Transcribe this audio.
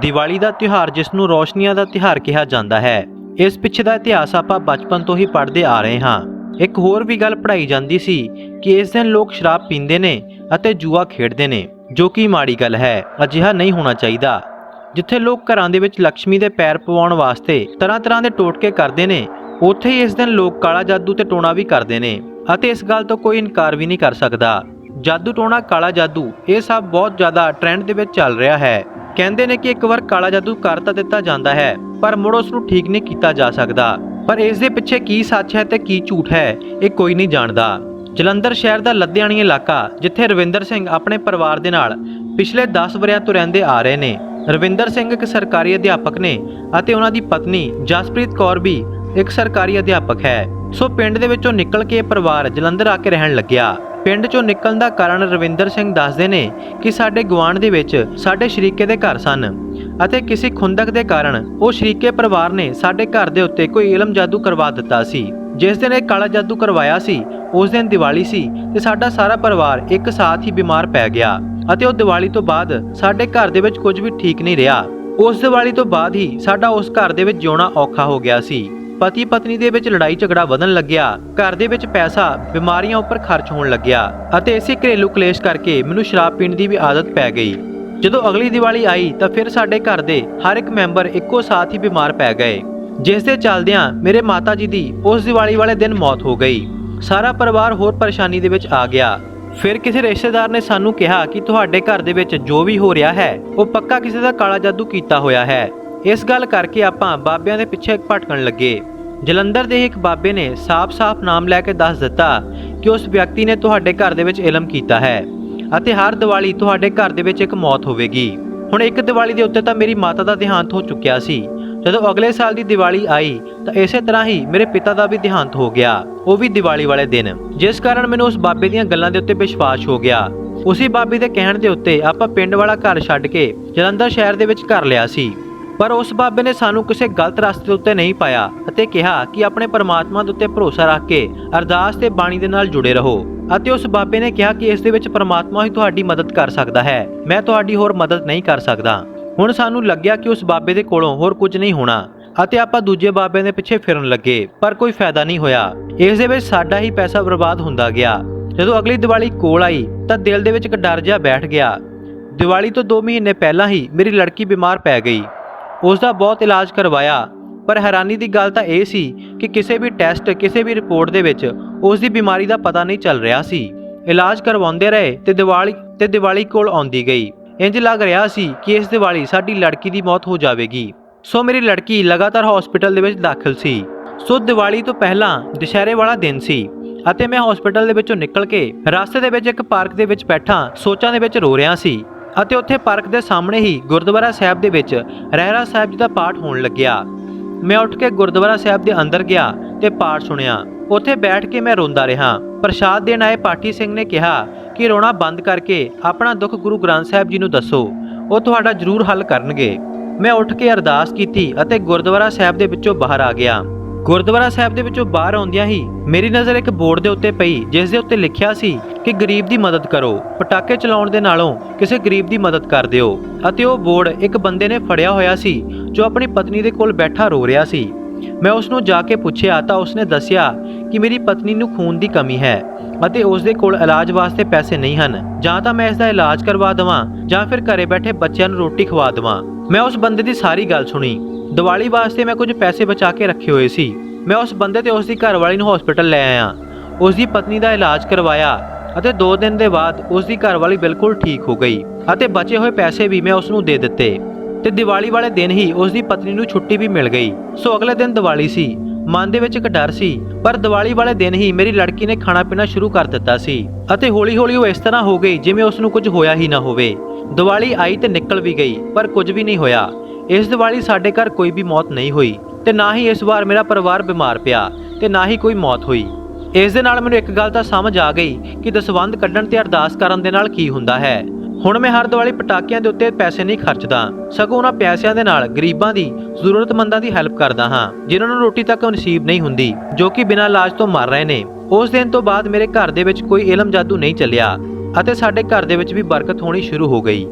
ਦੀਵਾਲੀ ਦਾ ਤਿਉਹਾਰ ਜਿਸ ਨੂੰ ਰੋਸ਼ਨੀਆਂ ਦਾ ਤਿਉਹਾਰ ਕਿਹਾ ਜਾਂਦਾ ਹੈ। ਇਸ ਪਿੱਛੇ ਦਾ ਇਤਿਹਾਸ ਆਪਾਂ ਬਚਪਨ ਤੋਂ ਹੀ ਪੜ੍ਹਦੇ ਆ ਰਹੇ ਹਾਂ। ਇੱਕ ਹੋਰ ਵੀ ਗੱਲ ਪੜ੍ਹਾਈ ਜਾਂਦੀ ਸੀ ਕਿ ਇਸ ਦਿਨ ਲੋਕ ਸ਼ਰਾਬ ਪੀਂਦੇ ਨੇ ਅਤੇ ਜੂਆ ਖੇਡਦੇ ਨੇ, ਜੋ ਕਿ ਮਾੜੀ ਗੱਲ ਹੈ। ਅਜਿਹਾ ਨਹੀਂ ਹੋਣਾ ਚਾਹੀਦਾ। ਜਿੱਥੇ ਲੋਕ ਘਰਾਂ ਦੇ ਵਿੱਚ ਲక్ష్ਮੀ ਦੇ ਪੈਰ ਪਵਾਉਣ ਵਾਸਤੇ ਤਰ੍ਹਾਂ ਦੇ ਟੋਟਕੇ ਕਰਦੇ ਨੇ, ਉੱਥੇ ਹੀ ਇਸ ਦਿਨ ਲੋਕ ਕਾਲਾ ਜਾਦੂ ਤੇ ਟੋਣਾ ਵੀ ਕਰਦੇ ਨੇ ਅਤੇ ਇਸ ਗੱਲ ਤੋਂ ਕੋਈ ਇਨਕਾਰ ਵੀ ਨਹੀਂ ਕਰ ਸਕਦਾ। ਜਾਦੂ ਟੋਣਾ, ਕਾਲਾ ਜਾਦੂ, ਇਹ ਸਭ ਬਹੁਤ ਜ਼ਿਆਦਾ ਟ੍ਰੈਂਡ ਦੇ ਵਿੱਚ ਚੱਲ ਰਿਹਾ ਹੈ। ਕਹਿੰਦੇ ਨੇ ਕਿ ਇੱਕ ਵਾਰ ਕਾਲਾ ਜਾਦੂ ਕਰ ਤਾਂ ਦਿੱਤਾ ਜਾਂਦਾ ਹੈ, ਪਰ ਮੁੜ ਉਸ ਨੂੰ ਠੀਕ ਨਹੀਂ ਕੀਤਾ ਜਾ ਸਕਦਾ। ਪਰ ਇਸ ਦੇ ਪਿੱਛੇ ਕੀ ਸੱਚ ਹੈ ਤੇ ਕੀ ਝੂਠ ਹੈ, ਇਹ ਕੋਈ ਨਹੀਂ ਜਾਣਦਾ। ਜਲੰਧਰ ਸ਼ਹਿਰ ਦਾ ਲੱਦਿਆਣੀ ਇਲਾਕਾ, ਜਿੱਥੇ ਰਵਿੰਦਰ ਸਿੰਘ ਆਪਣੇ ਪਰਿਵਾਰ ਦੇ ਨਾਲ ਪਿਛਲੇ 10 ਵਰ੍ਹਿਆਂ ਤੋਂ ਰਹਿੰਦੇ ਆ ਰਹੇ ਨੇ। ਰਵਿੰਦਰ ਸਿੰਘ ਇੱਕ ਸਰਕਾਰੀ ਅਧਿਆਪਕ ਨੇ ਅਤੇ ਉਹਨਾਂ ਦੀ ਪਤਨੀ ਜਸਪ੍ਰੀਤ ਕੌਰ ਵੀ ਇੱਕ ਸਰਕਾਰੀ ਅਧਿਆਪਕ ਹੈ। ਸੋ ਪਿੰਡ ਦੇ ਵਿੱਚੋਂ ਨਿਕਲ ਕੇ ਪਰਿਵਾਰ ਜਲੰਧਰ ਆ ਕੇ ਰਹਿਣ ਲੱਗਿਆ। ਪਿੰਡ ਚੋਂ ਨਿਕਲਣ ਦਾ ਕਾਰਨ ਰਵਿੰਦਰ ਸਿੰਘ ਦੱਸਦੇ ਨੇ ਕਿ ਸਾਡੇ ਗੁਆਂਢ ਦੇ ਵਿੱਚ ਸਾਡੇ ਸ਼ਰੀਕੇ ਦੇ ਘਰ ਸਨ ਅਤੇ ਕਿਸੇ ਖੁੰਦਕ ਦੇ ਕਾਰਨ ਉਹ ਸ਼ਰੀਕੇ ਪਰਿਵਾਰ ਨੇ ਸਾਡੇ ਘਰ ਦੇ ਉੱਤੇ ਕੋਈ ਇਲਮ ਜਾਦੂ ਕਰਵਾ ਦਿੱਤਾ ਸੀ। ਜਿਸ ਦਿਨ ਇਹ ਕਾਲਾ ਜਾਦੂ ਕਰਵਾਇਆ ਸੀ, ਉਸ ਦਿਨ ਦੀਵਾਲੀ ਸੀ ਤੇ ਸਾਡਾ ਸਾਰਾ ਪਰਿਵਾਰ ਇੱਕ ਸਾਥ ਹੀ ਬਿਮਾਰ ਪੈ ਗਿਆ ਅਤੇ ਉਹ ਦੀਵਾਲੀ ਤੋਂ ਬਾਅਦ ਸਾਡੇ ਘਰ ਦੇ ਵਿੱਚ ਕੁਝ ਵੀ ਠੀਕ ਨਹੀਂ ਰਿਹਾ। ਉਸ ਦੀਵਾਲੀ ਤੋਂ ਬਾਅਦ ਹੀ ਸਾਡਾ ਉਸ ਘਰ ਦੇ ਵਿੱਚ ਜਿਉਣਾ ਔਖਾ ਹੋ ਗਿਆ ਸੀ। ਪਤੀ ਪਤਨੀ ਦੇ ਵਿੱਚ ਲੜਾਈ ਝਗੜਾ ਵਧਣ ਲੱਗਿਆ, ਘਰ ਦੇ ਵਿੱਚ ਪੈਸਾ ਬਿਮਾਰੀਆਂ ਉੱਪਰ ਖਰਚ ਹੋਣ ਲੱਗਿਆ ਅਤੇ ਇਸੇ ਘਰੇਲੂ ਕਲੇਸ਼ ਕਰਕੇ ਮੈਨੂੰ ਸ਼ਰਾਬ ਪੀਣ ਦੀ ਵੀ ਆਦਤ ਪੈ ਗਈ। ਜਦੋਂ ਅਗਲੀ ਦੀਵਾਲੀ ਆਈ ਤਾਂ ਫਿਰ ਸਾਡੇ ਘਰ ਦੇ ਹਰ ਇੱਕ ਮੈਂਬਰ ਇੱਕੋ ਸਾਥ ਹੀ ਬਿਮਾਰ ਪੈ ਗਏ, ਜਿਸ ਦੇ ਚੱਲਦਿਆਂ ਮੇਰੇ ਮਾਤਾ ਜੀ ਦੀ ਉਸ ਦੀਵਾਲੀ ਵਾਲੇ ਦਿਨ ਮੌਤ ਹੋ ਗਈ। ਸਾਰਾ ਪਰਿਵਾਰ ਹੋਰ ਪਰੇਸ਼ਾਨੀ ਦੇ ਵਿੱਚ ਆ ਗਿਆ। ਫਿਰ ਕਿਸੇ ਰਿਸ਼ਤੇਦਾਰ ਨੇ ਸਾਨੂੰ ਕਿਹਾ ਕਿ ਤੁਹਾਡੇ ਘਰ ਦੇ ਵਿੱਚ ਜੋ ਵੀ ਹੋ ਰਿਹਾ ਹੈ ਉਹ ਪੱਕਾ ਕਿਸੇ ਦਾ ਕਾਲਾ ਜਾਦੂ ਕੀਤਾ ਹੋਇਆ ਹੈ। ਇਸ ਗੱਲ ਕਰਕੇ ਆਪਾਂ ਬਾਬਿਆਂ ਦੇ ਪਿੱਛੇ ਭਟਕਣ ਲੱਗੇ। ਜਲੰਧਰ ਦੇ ਇੱਕ ਬਾਬੇ ਨੇ ਸਾਫ਼-ਸਾਫ਼ ਨਾਮ ਲੈ ਕੇ ਦੱਸ ਦਿੱਤਾ ਕਿ ਉਸ ਵਿਅਕਤੀ ਨੇ ਤੁਹਾਡੇ ਘਰ ਦੇ ਵਿੱਚ ਇਲਮ ਕੀਤਾ ਹੈ ਅਤੇ ਹਰ ਦੀਵਾਲੀ ਤੁਹਾਡੇ ਘਰ ਦੇ ਵਿੱਚ ਇੱਕ ਮੌਤ ਹੋਵੇਗੀ। ਹੁਣ ਇੱਕ ਦੀਵਾਲੀ ਦੇ ਉੱਤੇ ਤਾਂ ਮੇਰੀ ਮਾਤਾ ਦਾ ਦੇਹਾਂਤ ਹੋ ਚੁੱਕਿਆ ਸੀ। ਜਦੋਂ ਅਗਲੇ ਸਾਲ ਦੀ ਦੀਵਾਲੀ ਆਈ ਤਾਂ ਇਸੇ ਤਰ੍ਹਾਂ ਹੀ ਮੇਰੇ ਪਿਤਾ ਦਾ ਵੀ ਦੇਹਾਂਤ ਹੋ ਗਿਆ, ਉਹ ਵੀ ਦੀਵਾਲੀ ਵਾਲੇ ਦਿਨ, ਜਿਸ ਕਾਰਨ ਮੈਨੂੰ ਉਸ ਬਾਬੇ ਦੀਆਂ ਗੱਲਾਂ ਦੇ ਉੱਤੇ ਵਿਸ਼ਵਾਸ ਹੋ ਗਿਆ। ਉਸੇ ਬਾਬੇ ਦੇ ਕਹਿਣ ਦੇ ਉੱਤੇ ਆਪਾਂ ਪਿੰਡ ਵਾਲਾ ਘਰ ਛੱਡ ਕੇ ਜਲੰਧਰ ਸ਼ਹਿਰ ਦੇ ਵਿੱਚ ਘਰ ਲਿਆ ਸੀ। ਪਰ ਉਸ ਬਾਬੇ ਨੇ ਸਾਨੂੰ ਕਿਸੇ ਗਲਤ ਰਸਤੇ ਉੱਤੇ ਨਹੀਂ ਪਾਇਆ ਅਤੇ ਕਿਹਾ ਕਿ ਆਪਣੇ ਪਰਮਾਤਮਾ ਦੇ ਉੱਤੇ ਭਰੋਸਾ ਰੱਖ ਕੇ ਅਰਦਾਸ ਤੇ ਬਾਣੀ ਦੇ ਨਾਲ ਜੁੜੇ ਰਹੋ। ਅਤੇ ਉਸ ਬਾਬੇ ਨੇ ਕਿਹਾ ਕਿ ਇਸ ਦੇ ਵਿੱਚ ਪਰਮਾਤਮਾ ਹੀ ਤੁਹਾਡੀ ਮਦਦ ਕਰ ਸਕਦਾ ਹੈ, ਮੈਂ ਤੁਹਾਡੀ ਹੋਰ ਮਦਦ ਨਹੀਂ ਕਰ ਸਕਦਾ। ਹੁਣ ਸਾਨੂੰ ਲੱਗਿਆ ਕਿ ਉਸ ਬਾਬੇ ਦੇ ਕੋਲੋਂ ਹੋਰ ਕੁਝ ਨਹੀਂ ਹੋਣਾ ਅਤੇ ਆਪਾਂ ਦੂਜੇ ਬਾਬਿਆਂ ਦੇ ਪਿੱਛੇ ਫਿਰਨ ਲੱਗੇ, ਪਰ ਕੋਈ ਫਾਇਦਾ ਨਹੀਂ ਹੋਇਆ। ਇਸ ਦੇ ਵਿੱਚ ਸਾਡਾ ਹੀ ਪੈਸਾ ਬਰਬਾਦ ਹੁੰਦਾ ਗਿਆ। ਜਦੋਂ ਅਗਲੀ ਦੀਵਾਲੀ ਕੋਲ ਆਈ ਤਾਂ ਦਿਲ ਦੇ ਵਿੱਚ ਇੱਕ ਡਰ ਜਿਹਾ ਬੈਠ ਗਿਆ। ਦੀਵਾਲੀ ਤੋਂ 2 ਮਹੀਨੇ ਪਹਿਲਾਂ ਹੀ ਮੇਰੀ ਲੜਕੀ ਬਿਮਾਰ ਪੈ ਗਈ। ਉਸ ਦਾ ਬਹੁਤ ਇਲਾਜ ਕਰਵਾਇਆ, ਪਰ ਹੈਰਾਨੀ ਦੀ ਗੱਲ ਤਾਂ ਇਹ ਸੀ ਕਿ ਕਿਸੇ ਵੀ ਟੈਸਟ, ਕਿਸੇ ਵੀ ਰਿਪੋਰਟ ਦੇ ਵਿੱਚ ਉਸ ਦੀ ਬਿਮਾਰੀ ਦਾ ਪਤਾ ਨਹੀਂ ਚੱਲ ਰਿਹਾ ਸੀ। ਇਲਾਜ ਕਰਵਾਉਂਦੇ ਰਹੇ ਤੇ ਦੀਵਾਲੀ ਕੋਲ ਆਉਂਦੀ ਗਈ। ਇੰਜ ਲੱਗ ਰਿਹਾ ਸੀ ਕਿ ਇਸ ਦੀਵਾਲੀ ਸਾਡੀ ਲੜਕੀ ਦੀ ਮੌਤ ਹੋ ਜਾਵੇਗੀ। ਸੋ ਮੇਰੀ ਲੜਕੀ ਲਗਾਤਾਰ ਹਸਪੀਟਲ ਦੇ ਵਿੱਚ ਦਾਖਲ ਸੀ। ਸੋ ਦੀਵਾਲੀ ਤੋਂ ਪਹਿਲਾਂ ਦੁਸ਼ਹਿਰੇ ਵਾਲਾ ਦਿਨ ਸੀ ਅਤੇ ਮੈਂ ਹਸਪੀਟਲ ਦੇ ਵਿੱਚੋਂ ਨਿਕਲ ਕੇ ਰਸਤੇ ਦੇ ਵਿੱਚ ਇੱਕ ਪਾਰਕ ਦੇ ਵਿੱਚ ਬੈਠਾ ਸੋਚਾਂ ਦੇ ਵਿੱਚ ਰੋ ਰਿਹਾ ਸੀ ਅਤੇ ਉੱਥੇ ਪਾਰਕ ਦੇ ਸਾਹਮਣੇ ਹੀ ਗੁਰਦੁਆਰਾ ਸਾਹਿਬ ਦੇ ਵਿੱਚ ਰਹਿਰਾਸ ਸਾਹਿਬ ਜੀ ਦਾ ਪਾਠ ਹੋਣ ਲੱਗਿਆ। ਮੈਂ ਉੱਠ ਕੇ ਗੁਰਦੁਆਰਾ ਸਾਹਿਬ ਦੇ ਅੰਦਰ ਗਿਆ ਤੇ ਪਾਠ ਸੁਣਿਆ। ਉੱਥੇ ਬੈਠ ਕੇ ਮੈਂ ਰੋਂਦਾ ਰਿਹਾ। ਪ੍ਰਸ਼ਾਦ ਦੇਣ ਆਏ ਪਾਠੀ ਸਿੰਘ ਨੇ ਕਿਹਾ ਕਿ ਰੋਣਾ ਬੰਦ ਕਰਕੇ ਆਪਣਾ ਦੁੱਖ ਗੁਰੂ ਗ੍ਰੰਥ ਸਾਹਿਬ ਜੀ ਨੂੰ ਦੱਸੋ, ਉਹ ਤੁਹਾਡਾ ਜ਼ਰੂਰ ਹੱਲ ਕਰਨਗੇ। ਮੈਂ ਉੱਠ ਕੇ ਅਰਦਾਸ ਕੀਤੀ ਅਤੇ ਗੁਰਦੁਆਰਾ ਸਾਹਿਬ ਦੇ ਵਿੱਚੋਂ ਬਾਹਰ ਆ ਗਿਆ। ਗੁਰਦੁਆਰਾ ਸਾਹਿਬ ਦੇ ਵਿੱਚੋਂ ਬਾਹਰ ਆਉਂਦਿਆਂ ਹੀ ਮੇਰੀ ਨਜ਼ਰ ਇੱਕ ਬੋਰਡ ਦੇ ਉੱਤੇ ਪਈ, ਜਿਸ ਦੇ ਉੱਤੇ ਲਿਖਿਆ ਸੀ ਕਿ ਗਰੀਬ ਦੀ ਮਦਦ ਕਰੋ, ਪਟਾਕੇ ਚਲਾਉਣ ਦੇ ਨਾਲੋਂ ਕਿਸੇ ਗਰੀਬ ਦੀ ਮਦਦ ਕਰ ਦਿਓ। ਅਤੇ ਉਹ ਬੋਰਡ ਇੱਕ ਬੰਦੇ ਨੇ ਫੜਿਆ ਹੋਇਆ ਸੀ ਜੋ ਆਪਣੀ ਪਤਨੀ ਦੇ ਕੋਲ ਬੈਠਾ ਰੋ ਰਿਹਾ ਸੀ। ਮੈਂ ਉਸ ਨੂੰ ਜਾ ਕੇ ਪੁੱਛਿਆ ਤਾਂ ਉਸਨੇ ਦੱਸਿਆ ਕਿ ਮੇਰੀ ਪਤਨੀ ਨੂੰ ਖੂਨ ਦੀ ਕਮੀ ਹੈ ਅਤੇ ਉਸ ਦੇ ਕੋਲ ਇਲਾਜ ਵਾਸਤੇ ਪੈਸੇ ਨਹੀਂ ਹਨ। ਜਾਂ ਤਾਂ ਮੈਂ ਇਸ ਦਾ ਇਲਾਜ ਕਰਵਾ ਦੇਵਾਂ ਜਾਂ ਫਿਰ ਘਰੇ ਬੈਠੇ ਬੱਚਿਆਂ ਨੂੰ ਰੋਟੀ ਖਵਾ ਦੇਵਾਂ। ਮੈਂ ਉਸ ਬੰਦੇ ਦੀ ਸਾਰੀ ਗੱਲ ਸੁਣੀ। ਦੀਵਾਲੀ ਵਾਸਤੇ ਮੈਂ ਕੁਝ ਪੈਸੇ ਬਚਾ ਕੇ ਰੱਖੇ ਹੋਏ ਸੀ। ਮੈਂ ਉਸ ਬੰਦੇ ਤੇ ਉਸ ਦੀ ਘਰਵਾਲੀ ਨੂੰ ਹਸਪੀਟਲ ਲੈ ਆਇਆ, ਉਸ ਦੀ ਪਤਨੀ ਦਾ ਇਲਾਜ ਕਰਵਾਇਆ ਅਤੇ 2 ਦਿਨ ਦੇ ਬਾਅਦ ਉਸ ਦੀ ਘਰਵਾਲੀ ਬਿਲਕੁਲ ਠੀਕ ਹੋ ਗਈ ਅਤੇ ਬਚੇ ਹੋਏ ਪੈਸੇ ਵੀ ਮੈਂ ਉਸ ਨੂੰ ਦੇ ਦਿੱਤੇ ਤੇ ਦੀਵਾਲੀ ਵਾਲੇ ਦਿਨ ਹੀ ਉਸ ਦੀ ਪਤਨੀ ਨੂੰ ਛੁੱਟੀ ਵੀ ਮਿਲ ਗਈ। ਸੋ ਅਗਲੇ ਦਿਨ ਦੀਵਾਲੀ ਸੀ। ਮਨ ਦੇ ਵਿੱਚ ਇੱਕ ਡਰ ਸੀ, ਪਰ ਦੀਵਾਲੀ ਵਾਲੇ ਦਿਨ ਹੀ ਮੇਰੀ ਲੜਕੀ ਨੇ ਖਾਣਾ ਪੀਣਾ ਸ਼ੁਰੂ ਕਰ ਦਿੱਤਾ ਸੀ ਅਤੇ ਹੌਲੀ-ਹੌਲੀ ਉਹ ਇਸ ਤਰ੍ਹਾਂ ਹੋ ਗਈ ਜਿਵੇਂ ਉਸ ਨੂੰ ਕੁਝ ਹੋਇਆ ਹੀ ਨਾ ਹੋਵੇ। ਦੀਵਾਲੀ ਆਈ ਤੇ ਨਿਕਲ ਵੀ ਗਈ, ਪਰ ਕੁਝ ਵੀ ਨਹੀਂ ਹੋਇਆ। ਇਸ ਦੀਵਾਲੀ ਸਾਡੇ ਘਰ ਕੋਈ ਵੀ ਮੌਤ ਨਹੀਂ ਹੋਈ ਤੇ ਨਾ ਹੀ ਇਸ ਵਾਰ ਮੇਰਾ ਪਰਿਵਾਰ ਬਿਮਾਰ ਪਿਆ ਤੇ ਨਾ ਹੀ ਕੋਈ ਮੌਤ ਹੋਈ। ਇਸ ਦੇ ਨਾਲ ਮੈਨੂੰ ਇੱਕ ਗੱਲ ਤਾਂ ਸਮਝ ਆ ਗਈ ਕਿ ਦਸਵੰਧ ਕੱਢਣ ਤੇ ਅਰਦਾਸ ਕਰਨ ਦੇ ਨਾਲ ਕੀ ਹੁੰਦਾ ਹੈ। ਹੁਣ ਮੈਂ ਹਰ ਦੀਵਾਲੀ ਪਟਾਕਿਆਂ ਦੇ ਉੱਤੇ ਪੈਸੇ ਨਹੀਂ ਖਰਚਦਾ, ਸਗੋਂ ਉਹਨਾਂ ਪੈਸਿਆਂ ਦੇ ਨਾਲ ਗਰੀਬਾਂ ਦੀ, ਜ਼ਰੂਰਤਮੰਦਾਂ ਦੀ ਹੈਲਪ ਕਰਦਾ ਹਾਂ, ਜਿਨ੍ਹਾਂ ਨੂੰ ਰੋਟੀ ਤੱਕ ਨਸੀਬ ਨਹੀਂ ਹੁੰਦੀ, ਜੋ ਕਿ ਬਿਨਾਂ ਇਲਾਜ ਤੋਂ ਮਰ ਰਹੇ ਨੇ। ਉਸ ਦਿਨ ਤੋਂ ਬਾਅਦ ਮੇਰੇ ਘਰ ਦੇ ਵਿੱਚ ਕੋਈ ਇਲਮ ਜਾਦੂ ਨਹੀਂ ਚੱਲਿਆ ਅਤੇ ਸਾਡੇ ਘਰ ਦੇ ਵਿੱਚ ਵੀ ਬਰਕਤ ਹੋਣੀ ਸ਼ੁਰੂ ਹੋ ਗਈ।